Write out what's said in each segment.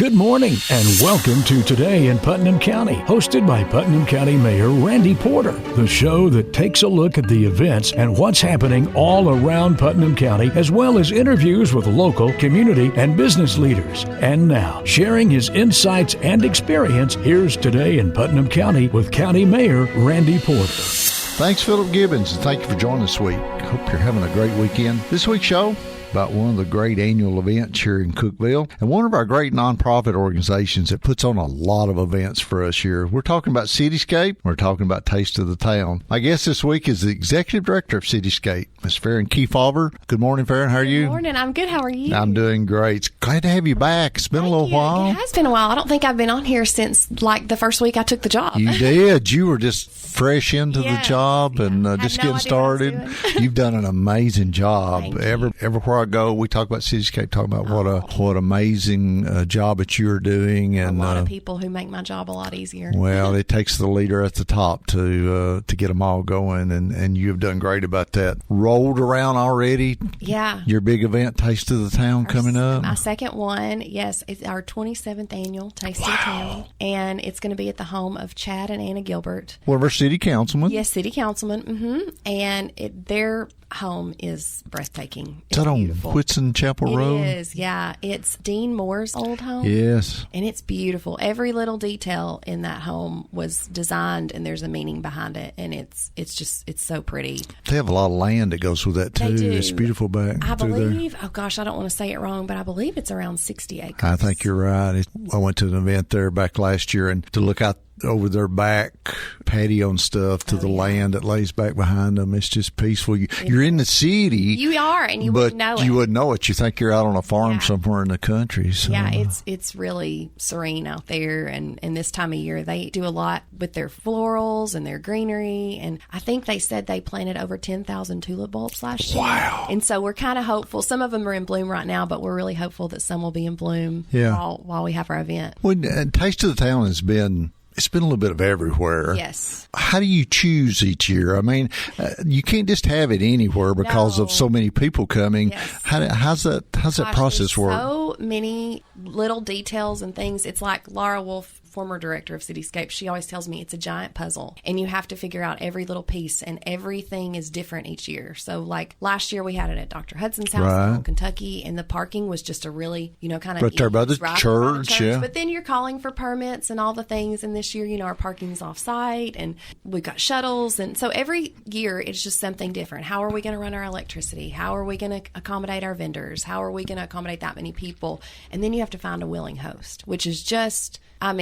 Good morning and welcome to Today in Putnam County, hosted by Putnam County Mayor Randy Porter, the show that takes a look at the events and what's happening all around Putnam County, as well as interviews with local, community, and business leaders. And now, sharing his insights and experience, here's Today in Putnam County with County Mayor Randy Porter. Thanks, Philip Gibbons, and thank you for joining us this week. Hope you're having a great weekend. This week's show about one of the great annual events here in Cookeville and one of our great nonprofit organizations that puts on a lot of events for us here. We're talking about Scape. We're talking about Taste of the Town. My guest this week is the Executive Director of Scape, Ms. Ferran Kefauver. Good morning, Ferran. How are you? Good morning. I'm good. How are you? I'm doing great. Glad to have you back. It's been a little while. It has been a while. I don't think I've been on here since like the first week I took the job. You did. You were just fresh into the job and just getting started. You've done an amazing job. Everywhere I go, we talk about Cityscape, talk about what amazing job that you're doing, and a lot of people who make my job a lot easier. Well, it takes the leader at the top to get them all going, and you've done great about that. Rolled around already. Yeah. Your big event, Taste of the Town, coming up. My second one, yes, it's our 27th annual Taste of the Town, and it's going to be at the home of Chad and Anna Gilbert. One of our city councilmen. Yes, city councilman. And their home is breathtaking. It's is that beautiful. On Whitson Chapel Road? It is, yeah. It's Dean Moore's old home. Yes. And it's beautiful. Every little detail in that home was designed, and there's a meaning behind it. And it's so pretty. They have a lot of land that goes with that, too. They do. It's beautiful back I believe, there. oh gosh, I don't want to say it wrong, but I believe it's around 60 acres. I think you're right. I went to an event there back last year, and to look out over their back patio and stuff to the land that lays back behind them, it's just peaceful. You're in the city. You are, and you wouldn't know it. But you wouldn't know it. You think you're out on a farm somewhere in the country. So. Yeah, it's really serene out there, and this time of year they do a lot with their florals and their greenery, and I think they said they planted over 10,000 tulip bulbs last year. Wow. And so we're kind of hopeful. Some of them are in bloom right now, but we're really hopeful that some will be in bloom while we have our event. Well, and Taste of the Town has been... It's been a little bit of everywhere. Yes. How do you choose each year? I mean, you can't just have it anywhere because of so many people coming. Yes. How's that process work? So many little details and things. It's like Laura Wolf, former director of Cityscape, she always tells me it's a giant puzzle, and you have to figure out every little piece, and everything is different each year. So like last year we had it at Dr. Hudson's house in Kentucky, and the parking was just a really, kind of right there by the church. Yeah. But then you're calling for permits and all the things, and this year, our parking's off-site, and we've got shuttles, and so every year it's just something different. How are we going to run our electricity? How are we going to accommodate our vendors? How are we going to accommodate that many people? And then you have to find a willing host, which is just, I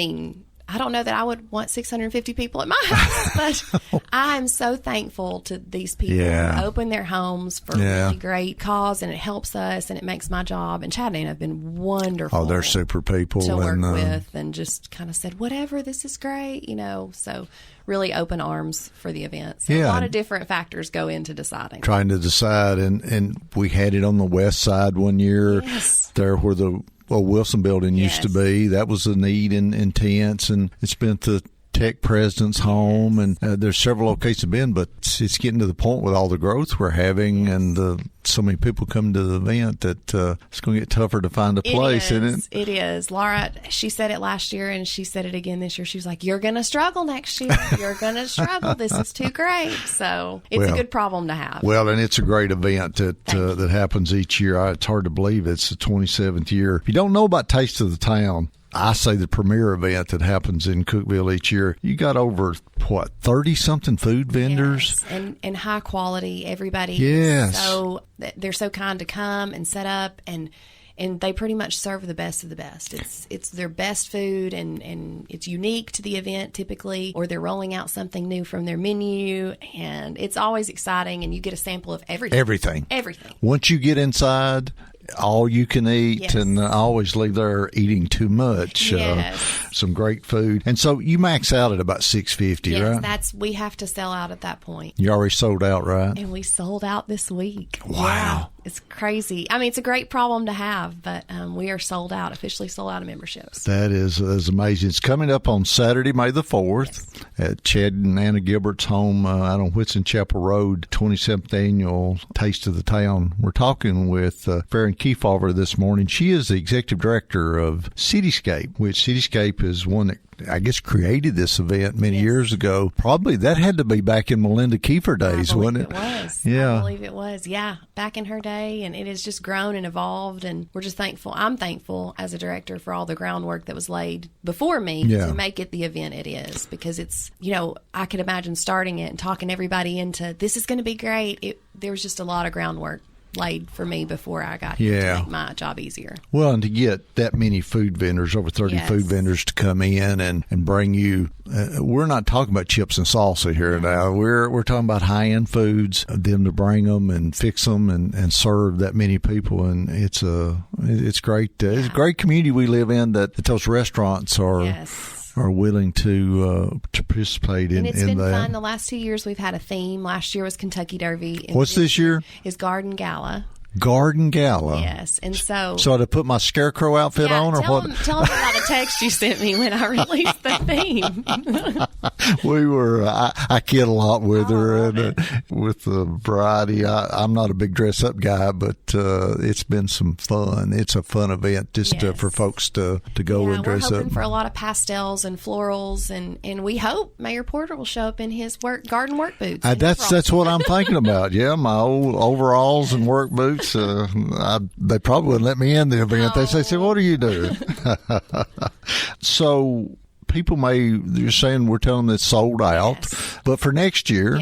don't know that I would want 650 people at my house, but I'm so thankful to these people who open their homes for a really great cause, and it helps us, and it makes my job. And Chad and Anna have been wonderful. Oh, they're super people to work with, and just kind of said, whatever, this is great, so really open arms for the event. So a lot of different factors go into deciding. Trying to decide, and we had it on the west side one year, there where the Wilson building used to be. That was a neat and intense, and it's been at the Tech President's home, and there's several locations been, but it's getting to the point with all the growth we're having and so many people come to the event that it's going to get tougher to find a place, isn't it? It is. Laura, she said it last year, and she said it again this year. She was like, you're going to struggle next year. You're going to struggle. This is too great. So it's a good problem to have. Well, and it's a great event that happens each year. It's hard to believe it's the 27th year. If you don't know about Taste of the Town, I say the premier event that happens in Cookeville each year. You got over, 30-something food vendors? Yes, and high quality. Everybody. Yes. So they're so kind to come and set up, and they pretty much serve the best of the best. It's their best food, and it's unique to the event typically, or they're rolling out something new from their menu, and it's always exciting, and you get a sample of everything. Everything. Once you get inside, all you can eat, and I always leave there eating too much. Some great food. And so you max out at about 650, right? Yes, we have to sell out at that point. You already sold out, right? And we sold out this week. Wow. It's crazy. I mean, it's a great problem to have, but we are sold out, officially sold out of memberships. That is amazing. It's coming up on Saturday, May the 4th at Chad and Anna Gilbert's home out on Whitson Chapel Road, 27th Annual Taste of the Town. We're talking with Ferran Kefauver this morning. She is the Executive Director of Cityscape, which Cityscape is one that I guess created this event many years ago. Probably that had to be back in Melinda Kiefer days, wasn't it? It was. Yeah. I believe it was. Yeah. Back in her day. And it has just grown and evolved. And we're just thankful. I'm thankful as a director for all the groundwork that was laid before me to make it the event it is. Because it's, I could imagine starting it and talking everybody into this is going to be great. There was just a lot of groundwork laid for me before I got here to make my job easier. Well, and to get that many food vendors, over 30 food vendors to come in and bring you, we're not talking about chips and salsa here now. We're talking about high-end foods, them to bring them and fix them and serve that many people. And it's great. It's a great community we live in that those restaurants are willing to participate in that. And it's been fun. The last 2 years we've had a theme. Last year was Kentucky Derby. What's this year? Is Garden Gala. Garden Gala. Yes, and so to put my scarecrow outfit on, or what? Tell them about the text you sent me when I released the theme. We were. I kid a lot with her and with the variety. I'm not a big dress up guy, but it's been some fun. It's a fun event just for folks to go and dress up. We're hoping for a lot of pastels and florals, and we hope Mayor Porter will show up in his garden work boots. That's what I'm thinking about. Yeah, my old overalls and work boots. They probably wouldn't let me in the event. They say, "What are you doing?" So people you're saying we're telling them it's sold out, but for next year,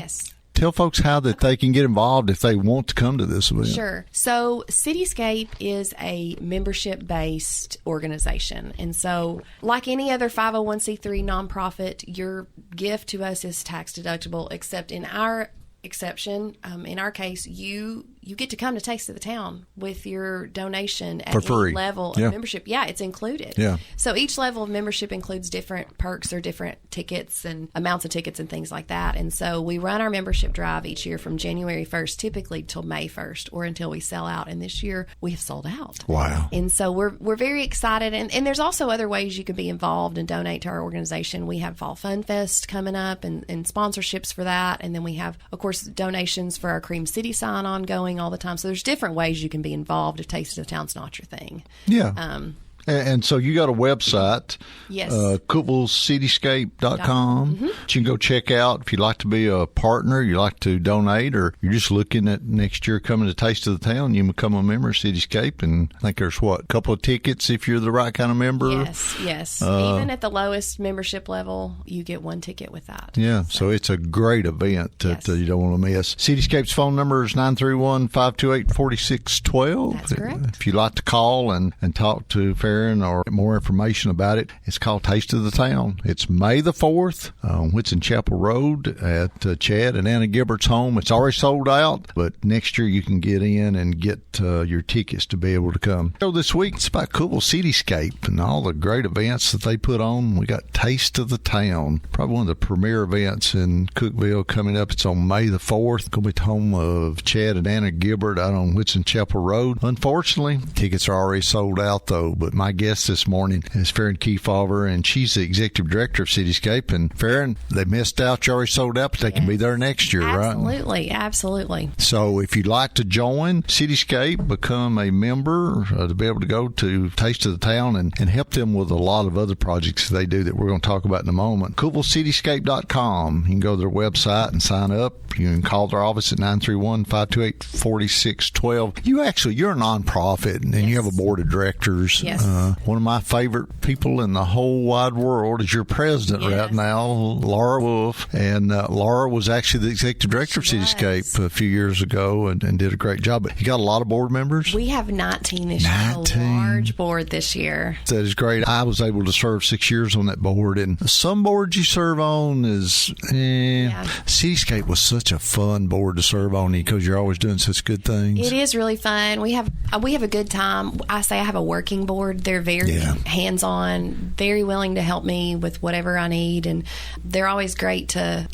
tell folks how that they can get involved if they want to come to this event. Sure. So Cityscape is a membership-based organization. And so like any other 501c3 nonprofit, your gift to us is tax deductible, except in our exception, in our case, you get to come to Taste of the Town with your donation at for free. Any level of membership. Yeah, it's included. Yeah. So each level of membership includes different perks or different tickets and amounts of tickets and things like that. And so we run our membership drive each year from January 1st, typically till May 1st, or until we sell out. And this year we have sold out. Wow. And so we're very excited. And there's also other ways you can be involved and donate to our organization. We have Fall Fun Fest coming up and sponsorships for that. And then we have, of course, donations for our Cream City sign ongoing all the time. So there's different ways you can be involved if Taste of the Town's not your thing. Yeah. And so you got a website, CookevilleCityscape.com. Mm-hmm. You can go check out if you'd like to be a partner, you like to donate, or you're just looking at next year coming to Taste of the Town, you become a member of Cityscape. And I think there's a couple of tickets if you're the right kind of member. Yes. Even at the lowest membership level, you get one ticket with that. Yeah, so it's a great event that you don't want to miss. Cityscape's phone number is 931-528-4612. That's correct. If you'd like to call and talk to Ferran or more information about it, it's called Taste of the Town. It's May the 4th on Whitson Chapel Road at Chad and Anna Gilbert's home. It's already sold out, but next year you can get in and get your tickets to be able to come. So this week it's about Cookeville Cityscape and all the great events that they put on. We got Taste of the Town, probably one of the premier events in Cookeville coming up. It's on May the 4th. Going to be the home of Chad and Anna Gilbert out on Whitson Chapel Road. Unfortunately, tickets are already sold out though, but my guest this morning is Ferran Kefauver, and she's the Executive Director of Cityscape. And Ferran, they missed out. You already sold out, but they can be there next year, right? Absolutely. So if you'd like to join Cityscape, become a member to be able to go to Taste of the Town and help them with a lot of other projects they do that we're going to talk about in a moment. CookevilleCityscape.com. You can go to their website and sign up. You can call their office at 931-528-4612. You're a nonprofit, and you have a board of directors. Yes. One of my favorite people in the whole wide world is your president right now, Laura Wolf. And Laura was actually the executive director of Cityscape a few years ago and did a great job. But you got a lot of board members? We have 19 this year. A large board this year. That is great. I was able to serve 6 years on that board. And some boards you serve on is, Cityscape was such a fun board to serve on because you're always doing such good things. It is really fun. We have a good time. I say I have a working board They're very hands-on, very willing to help me with whatever I need, and they're always great to,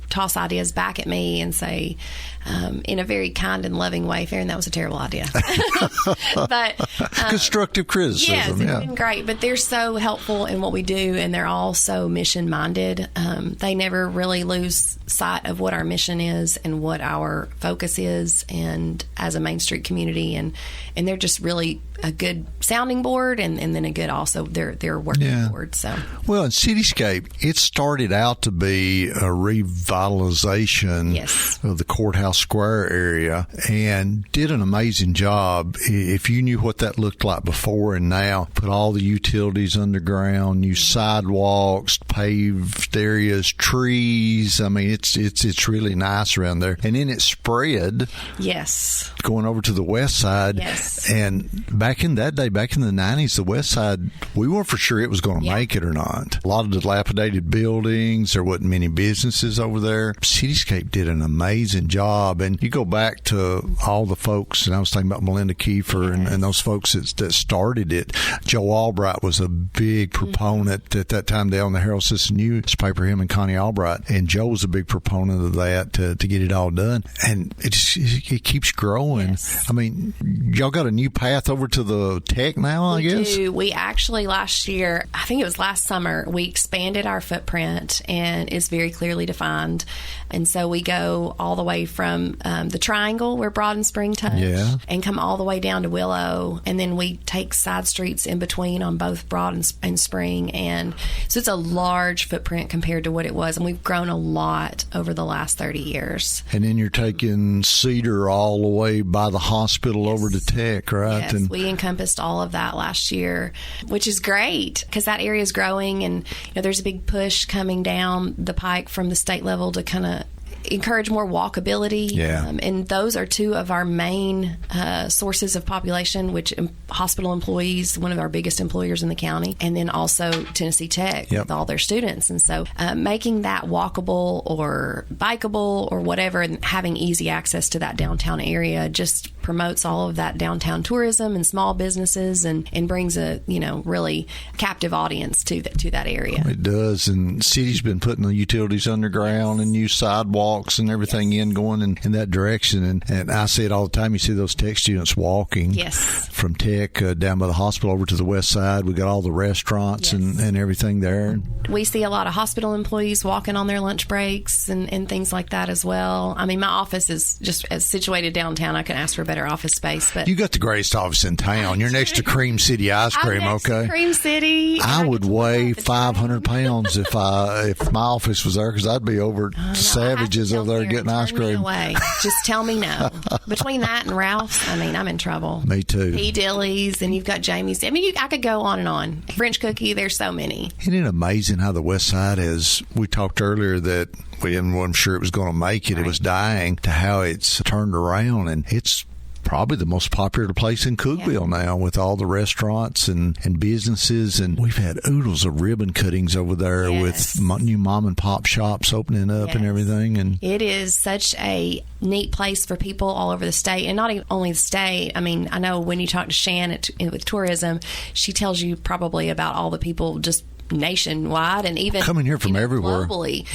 toss ideas back at me and say, in a very kind and loving way, Ferran, that was a terrible idea. But constructive criticism. Yes, it's been great. But they're so helpful in what we do, and they're all so mission-minded. They never really lose sight of what our mission is and what our focus is, and as a Main Street community, and they're just really a good sounding board, and then a good also their working board. So well, in Cityscape, it started out to be a revitalization of the Courthouse Square area, and did an amazing job. If you knew what that looked like before and now, put all the utilities underground, new sidewalks, paved areas, trees. I mean, it's really nice around there. And then it spread. Yes. Going over to the west side. Yes. And back in that day, back in the 90s, the west side, we weren't for sure it was going to make it or not. A lot of dilapidated buildings. There wasn't many businesses over there. Cityscape did an amazing job. And you go back to all the folks, and I was thinking about Melinda Kefauver and those folks that started it. Joe Albright was a big proponent at that time. They owned the Herald Citizen newspaper, him and Connie Albright. And Joe was a big proponent of that to get it all done. And it keeps growing. Yes. I mean, y'all got a new path over to the tech now, I guess? We do. We actually last year, I think it was last summer, we expanded our footprint, and it's very clearly defined. And so we go all the way from the Triangle where Broad and Spring touch, and come all the way down to Willow, and then we take side streets in between on both Broad and Spring, and so it's a large footprint compared to what it was, and we've grown a lot over the last 30 years. And then you're taking Cedar all the way by the hospital over to Tech, right? Yes, and we encompassed all of that last year, which is great because that area is growing, and there's a big push coming down the pike from the state level to kind of encourage more walkability. And those are two of our main sources of population, which hospital employees, one of our biggest employers in the county, and then also Tennessee Tech with all their students. And so making that walkable or bikeable or whatever, and having easy access to that downtown area just promotes all of that downtown tourism and small businesses, and brings a really captive audience to that area. It does. And city's been putting the utilities underground and new sidewalks and everything going in that direction. And I see it all the time. You see those Tech students walking from Tech down by the hospital over to the west side. We got all the restaurants and everything there. We see a lot of hospital employees walking on their lunch breaks and things like that as well. I mean, my office is just as situated downtown. I can ask for better office space. But you got the greatest office in town. You're next to Cream City Ice Cream, I'm next to Cream City. I would weigh 500 pounds if my office was there, because I'd be over Savages over there getting ice cream. Away. Just tell me no. Between that and Ralph's, I mean, I'm in trouble. Me too. P. Dilly's, and you've got Jamie's. I mean, I could go on and on. French Cookie, there's so many. Isn't it amazing how the West Side is? We talked earlier that we weren't sure it was going to make it. Right. It was dying, to how it's turned around, and it's probably the most popular place in Cookeville now, with all the restaurants and businesses. And we've had oodles of ribbon cuttings over there with new mom and pop shops opening up and everything. And it is such a neat place for people all over the state, and not only the state. I mean, I know when you talk to Shan with tourism, she tells you probably about all the people just nationwide and even coming here from everywhere globally,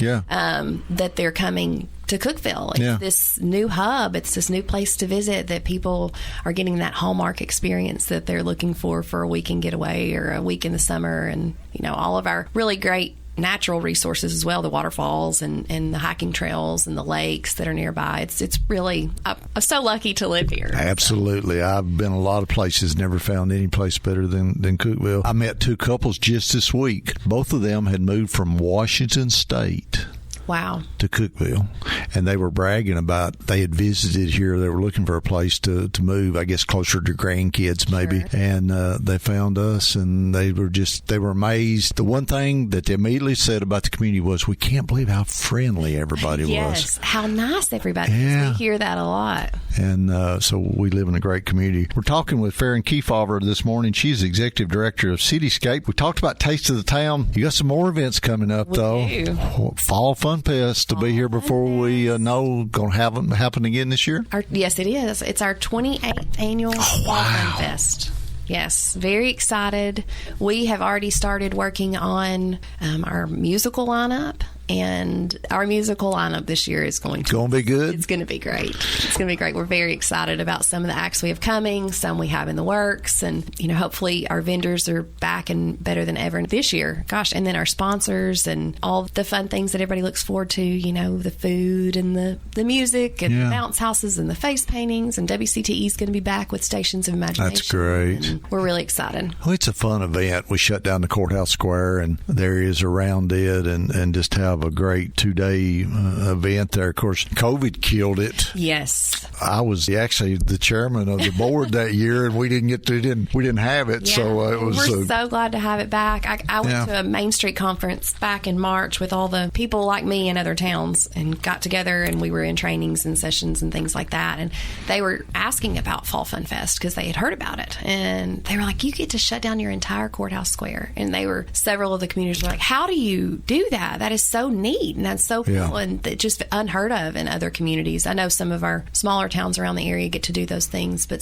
that they're coming to Cookeville. It's this new hub. It's this new place to visit that people are getting that Hallmark experience that they're looking for a weekend getaway or a week in the summer. And, all of our really great natural resources as well, the waterfalls and the hiking trails and the lakes that are nearby. It's really, I'm so lucky to live here. Absolutely. So. I've been a lot of places, never found any place better than Cookeville. I met two couples just this week. Both of them had moved from Washington State. Wow. To Cookeville. And they were bragging about they had visited here. They were looking for a place to move, I guess closer to grandkids maybe. Sure. And they found us, and they were amazed. The one thing that they immediately said about the community was, we can't believe how friendly everybody was. Yes, how nice everybody is. We hear that a lot. And so we live in a great community. We're talking with Ferran Kefauver this morning. She's the executive director of Cityscape. We talked about Taste of the Town. You got some more events coming up, though. Do. Fall Fun Fest to be here before we know going to happen again this year? Yes, it is. It's our 28th annual Fall Fun Fest. Yes, very excited. We have already started working on our musical lineup. And our musical lineup this year is going to be good. It's going to be great. It's going to be great. We're very excited about some of the acts we have coming, some we have in the works, and hopefully our vendors are back and better than ever this year. Gosh, and then our sponsors and all the fun things that everybody looks forward to. The food and the music and the bounce houses and the face paintings. And WCTE is going to be back with Stations of Imagination. That's great. And we're really excited. Well, it's a fun event. We shut down the courthouse square and the areas around it, and just have a great 2-day event there. Of course, COVID killed it. Yes, I was actually the chairman of the board that year, and we didn't have it. Yeah. So it was. We're so glad to have it back. I went to a Main Street conference back in March with all the people like me in other towns, and got together, and we were in trainings and sessions and things like that. And they were asking about Fall Fun Fest because they had heard about it, and they were like, "You get to shut down your entire courthouse square." And several of the communities were like, "How do you do that? That is so neat, and that's so cool, and just unheard of in other communities." I know some of our smaller towns around the area get to do those things, but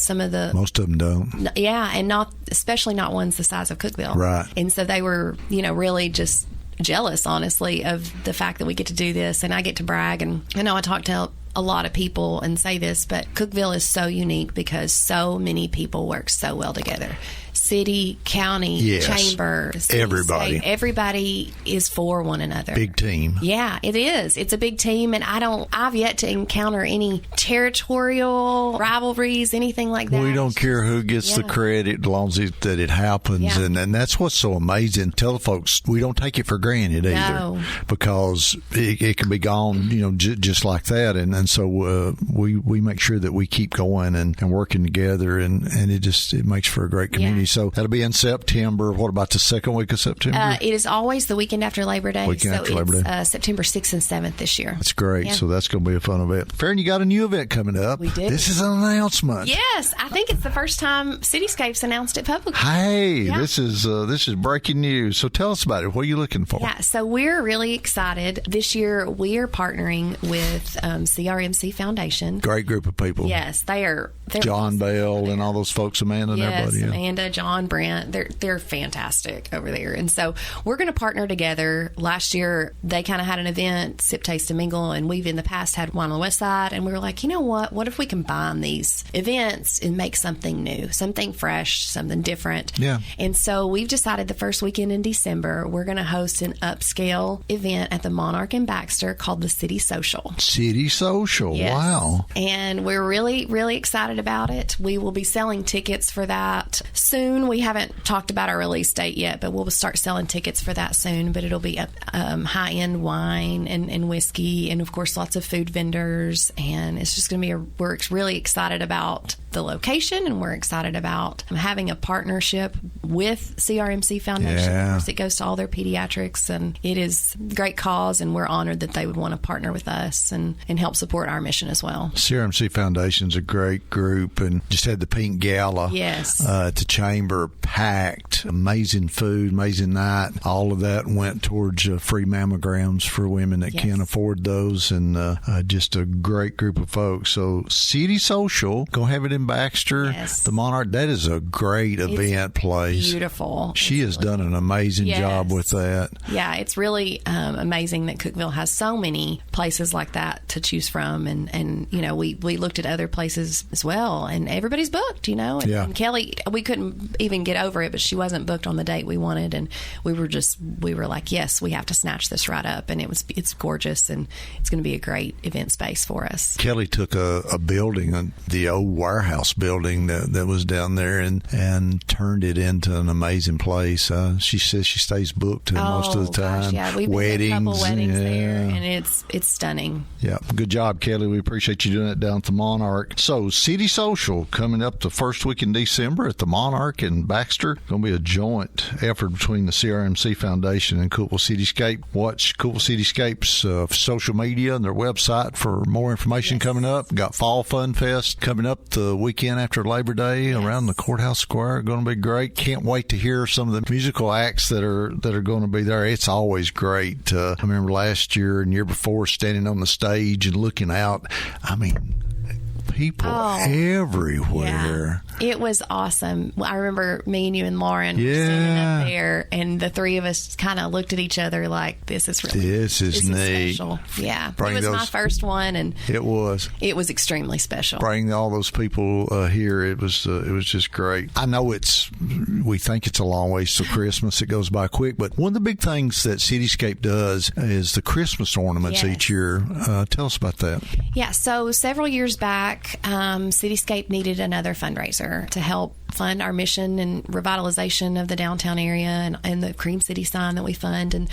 most of them don't. Yeah, and especially not ones the size of Cookeville. Right. And so they were, really just jealous, honestly, of the fact that we get to do this, and I get to brag. And I know I talk to a lot of people and say this, but Cookeville is so unique because so many people work so well together. City, county, chamber, everybody is for one another. Big team. Yeah, it is. It's a big team, and I've yet to encounter any territorial rivalries, anything like that. We don't care who gets the credit as long as that it happens, and that's what's so amazing. Tell the folks we don't take it for granted either, because it can be gone, just like that, and so we make sure that we keep going and working together, and it makes for a great community. Yeah. So that'll be in September. What about the second week of September? It is always the weekend after Labor Day. Labor Day. September 6th and 7th this year. That's great. Yeah. So that's going to be a fun event. Ferran, you got a new event coming up. We did. This is an announcement. Yes, I think it's the first time Cityscape's announced it publicly. Hey, this is breaking news. So tell us about it. What are you looking for? Yeah, so we're really excited. This year we are partnering with CRMC Foundation. Great group of people. Yes, they're John Bell and all those folks, Amanda and everybody. Yeah. Amanda, John, Brent, they're fantastic over there. And so we're going to partner together. Last year, they kind of had an event, Sip, Taste, and Mingle, and we've in the past had one on the West Side. And we were like, you know what? What if we combine these events and make something new, something fresh, something different? Yeah. And so we've decided the first weekend in December, we're going to host an upscale event at the Monarch in Baxter called the City Social. City Social. Yes. Wow. And we're really, really excited about it. We will be selling tickets for that soon. We haven't talked about our release date yet, but we'll start selling tickets for that soon. But it'll be high-end wine and whiskey, and of course lots of food vendors. And it's just going to be we're really excited about the location, and we're excited about having a partnership with CRMC Foundation. Yeah. Of course, it goes to all their pediatrics, and it is a great cause, and we're honored that they would want to partner with us and help support our mission as well. CRMC Foundation's a great group, and just had the Pink Gala at the Chamber, packed, amazing food, amazing night. All of that went towards free mammograms for women that can't afford those, and just a great group of folks. So City Social, go have it in Baxter. Yes. The Monarch, that is a great event place. Beautiful. She has done an amazing job with that. Yeah, it's really amazing that Cookeville has so many places like that to choose from, and we looked at other places as well, and everybody's booked, and Kelly, we couldn't even get over it, but she wasn't booked on the date we wanted, and we were like, yes, we have to snatch this right up, and it's gorgeous, and it's going to be a great event space for us. Kelly took a building, the old warehouse building that was down there, and turned it into an amazing place. She says she stays booked most of the time. Gosh, yeah, we've weddings, been to a couple weddings there, and it's stunning. Yeah, good job, Kelly. We appreciate you doing it down at the Monarch. So City Social coming up the first week in December at the Monarch in Baxter. Going to be a joint effort between the CRMC Foundation and Cookeville Cityscape. Watch Cookeville Cityscape's social media and their website for more information coming up. Got Fall Fun Fest coming up the weekend after Labor Day around the Courthouse Square. Going to be great. Can't wait to hear some of the musical acts that are going to be there. It's always great. I remember last year and year before standing on the stage and looking out. I mean, people everywhere. Yeah. It was awesome. I remember me and you and Lauren standing up there, and the three of us kind of looked at each other like, this is neat. Special. Yeah. It was my first one, and it was extremely special. Bring all those people here. It was just great. I know we think it's a long ways till Christmas. It goes by quick, but one of the big things that Cityscape does is the Christmas ornaments each year. Tell us about that. Yeah, so several years back, Cityscape needed another fundraiser to help fund our mission and revitalization of the downtown area and the Cream City sign that we fund. And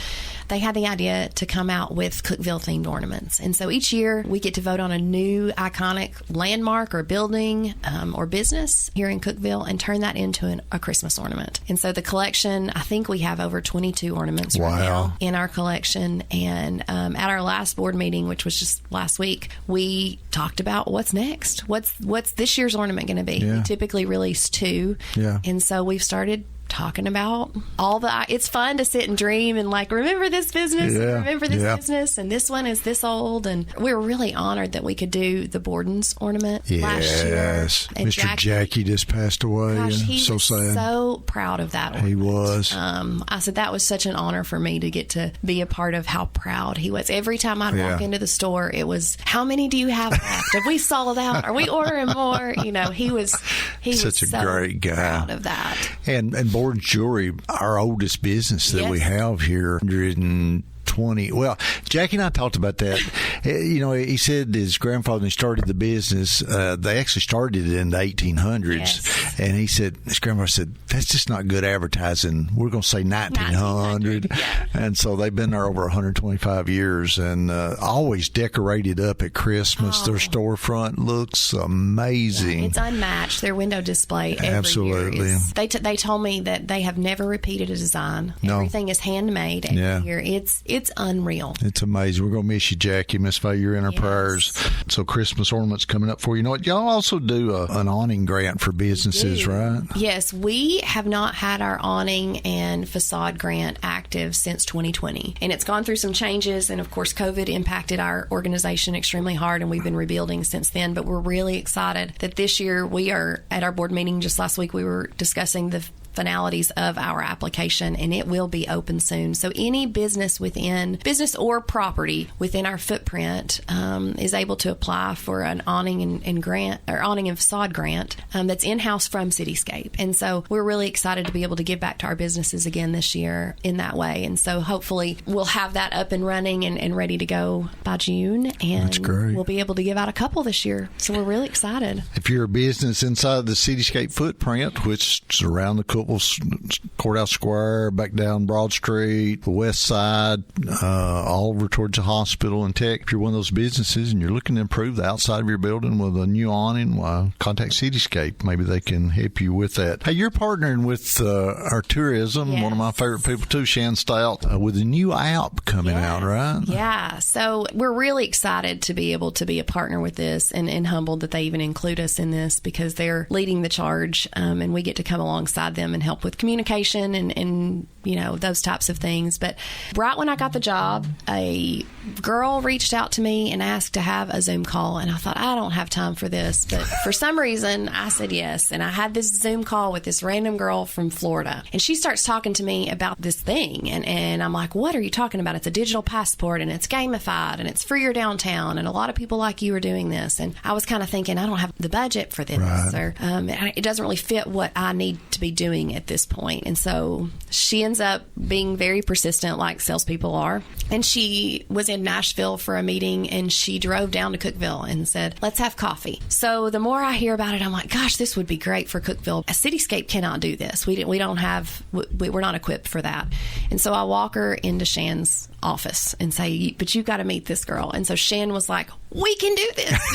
they had the idea to come out with Cookeville-themed ornaments. And so each year we get to vote on a new iconic landmark or building or business here in Cookeville and turn that into a Christmas ornament. And so the collection, I think we have over 22 ornaments right now in our collection. And at our last board meeting, which was just last week, we talked about what's next. What's this year's ornament going to be? We typically release 2. Yeah. And so we've started talking about it's fun to sit and dream and remember this business and remember this business, and this one is this old, and we were really honored that we could do the Borden's ornament last year. Yes, Mr. Jackie just passed away. Gosh, he so was sad. So proud of that ornament. He was. I said that was such an honor for me to get to be a part of how proud he was. Every time I'd walk into the store, it was, how many do you have left? Have we sold out? Are we ordering more? He was such a great guy. Proud of that. And Borden's Jewelry, our oldest business that we have here, 120. Well, Jackie and I talked about that. He said his grandfather, when he started the business, they actually started it in the 1800s. Yes. And he said, his grandfather said, that's just not good advertising. We're going to say 1900. Yeah. And so they've been there over 125 years and always decorated up at Christmas. Their storefront looks amazing. Yeah, it's unmatched. Their window display every year. They told me that they have never repeated a design. No. Everything is handmade every year. It's unreal. It's amazing. We're going to miss you, Jackie. Miss Faye, you're in our prayers. So Christmas ornaments coming up for you. You know what? Y'all also do an awning grant for businesses, right? Yes. We have not had our awning and facade grant active since 2020. And it's gone through some changes. And, of course, COVID impacted our organization extremely hard, and we've been rebuilding since then. But we're really excited that this year we are at our board meeting just last week. We were discussing the finalities of our application, and it will be open soon. So any business or property within our footprint is able to apply for an awning and grant, or awning and facade grant that's in-house from Cityscape. And so we're really excited to be able to give back to our businesses again this year in that way. And so hopefully we'll have that up and running and ready to go by June. And that's great. We'll be able to give out a couple this year. So we're really excited. If you're a business inside the Cityscape footprint, which is around the Courthouse Square, back down Broad Street, the west side, all over towards the hospital and tech. If you're one of those businesses and you're looking to improve the outside of your building with a new awning, contact Cityscape. Maybe they can help you with that. Hey, you're partnering with our tourism, one of my favorite people too, Shan Stout, with a new app coming out, right? Yeah. So we're really excited to be able to be a partner with this, and humbled that they even include us in this, because they're leading the charge, and we get to come alongside them and help with communication and those types of things. But right when I got the job, a girl reached out to me and asked to have a Zoom call, and I thought, I don't have time for this. But for some reason, I said yes, and I had this Zoom call with this random girl from Florida, and she starts talking to me about this thing, and I'm like, what are you talking about? It's a digital passport, and it's gamified, and it's for your downtown, and a lot of people like you are doing this. And I was kind of thinking, I don't have the budget for this, or it doesn't really fit what I need to be doing at this point. And so she ends up being very persistent, like salespeople are. And she was in Nashville for a meeting, and she drove down to Cookeville and said, let's have coffee. So the more I hear about it, I'm like, gosh, this would be great for Cookeville. A Cityscape cannot do this. We're not equipped for that. And so I walk her into Shan's office and say, but you've got to meet this girl. And so Shan was like, we can do this.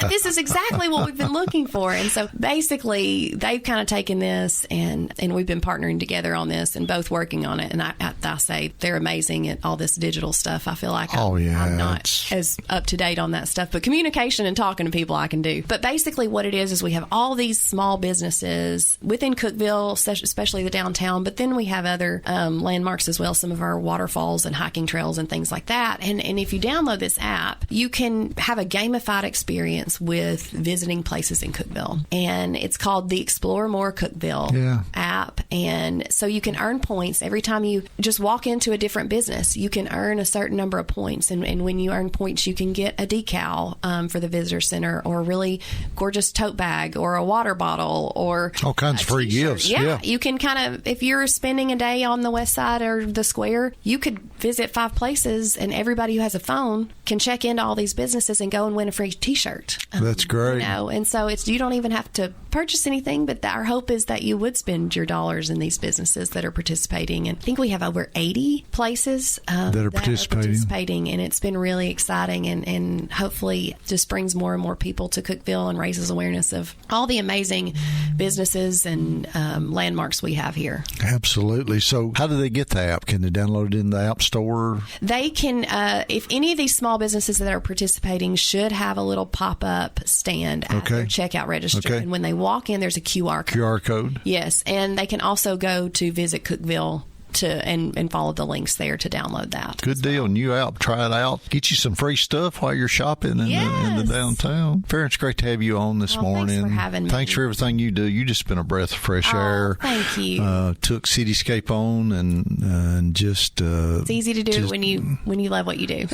This is exactly what we've been looking for. And so basically they've kind of taken this and we've been partnering together on this and both working on it. And I say they're amazing at all this digital stuff. I feel like I'm not as up to date on that stuff, but communication and talking to people I can do. But basically what it is we have all these small businesses within Cookeville, especially the downtown, but then we have other landmarks as well, some of our waterfalls and hiking trails and things like that. And if you download this app, you can can have a gamified experience with visiting places in Cookeville. And it's called the Explore More Cookeville app. And so you can earn points every time you just walk into a different business. You can earn a certain number of points. And when you earn points, you can get a decal for the visitor center, or a really gorgeous tote bag, or a water bottle, or all kinds of free gifts. Yeah, you can kind of, if you're spending a day on the west side or the square, you could visit 5 places, and everybody who has a phone can check into all these businesses and go and win a free T-shirt. That's great. And so you don't even have to purchase anything, but our hope is that you would spend your dollars in these businesses that are participating. And I think we have over 80 places that are participating, and it's been really exciting, and hopefully just brings more and more people to Cookeville and raises awareness of all the amazing businesses and landmarks we have here. Absolutely. So how do they get the app? Can they download it in the App Store? They can, if any of these small businesses that are participating should have a little pop-up stand at their checkout register. And when they walk in, there's a QR code. Yes. And they can also go to Visit Cookeville and follow the links there to download that. Good deal. New app. Try it out. Get you some free stuff while you're shopping in the downtown. Ferran, it's great to have you on this morning. Thanks for having me. Thanks for everything you do. You just been a breath of fresh air. Thank you. Took Cityscape on and just... it's easy to do when you love what you do.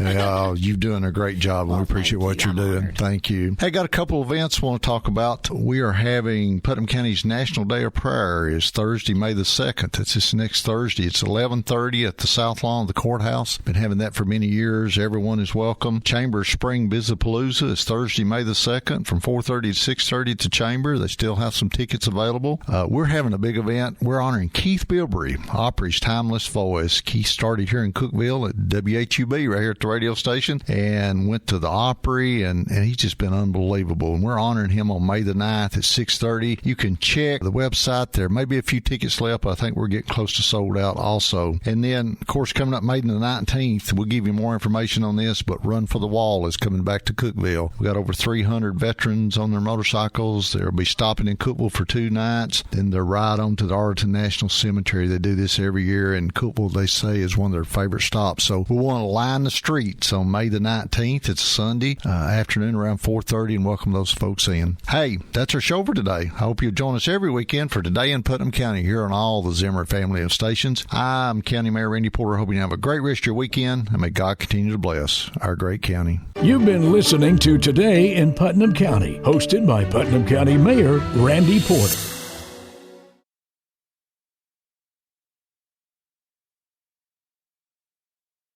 You're doing a great job. We appreciate what you're doing. Honored. Thank you. Hey, got a couple of events I want to talk about. We are having Putnam County's National Day of Prayer is Thursday, May the 2nd. That's this next Thursday. It's 11:30 at the South Lawn of the courthouse. Been having that for many years. Everyone is welcome. Chamber Spring Bizapalooza is Thursday, May the 2nd from 4:30 to 6:30 at the Chamber. They still have some tickets available. We're having a big event. We're honoring Keith Bilbrey, Opry's timeless voice. Keith started here in Cookeville at WHUB right here at the radio station and went to the Opry, and he's just been unbelievable. And we're honoring him on May the 9th at 6:30. You can check the website. There may be a few tickets left, but I think we're getting close to sold out also. And then, of course, coming up May the 19th, we'll give you more information on this, but Run for the Wall is coming back to Cookeville. We've got over 300 veterans on their motorcycles. They'll be stopping in Cookeville for 2 nights. Then they'll ride on to the Arlington National Cemetery. They do this every year, and Cookeville, they say, is one of their favorite stops. So we want to line the streets on May the 19th. It's a Sunday afternoon around 4:30, and welcome those folks in. Hey, that's our show for today. I hope you'll join us every weekend for Today in Putnam County here on all the Zimmer family of stations. I'm County Mayor Randy Porter, hoping you have a great rest of your weekend, and may God continue to bless our great county. You've been listening to Today in Putnam County, hosted by Putnam County Mayor Randy Porter.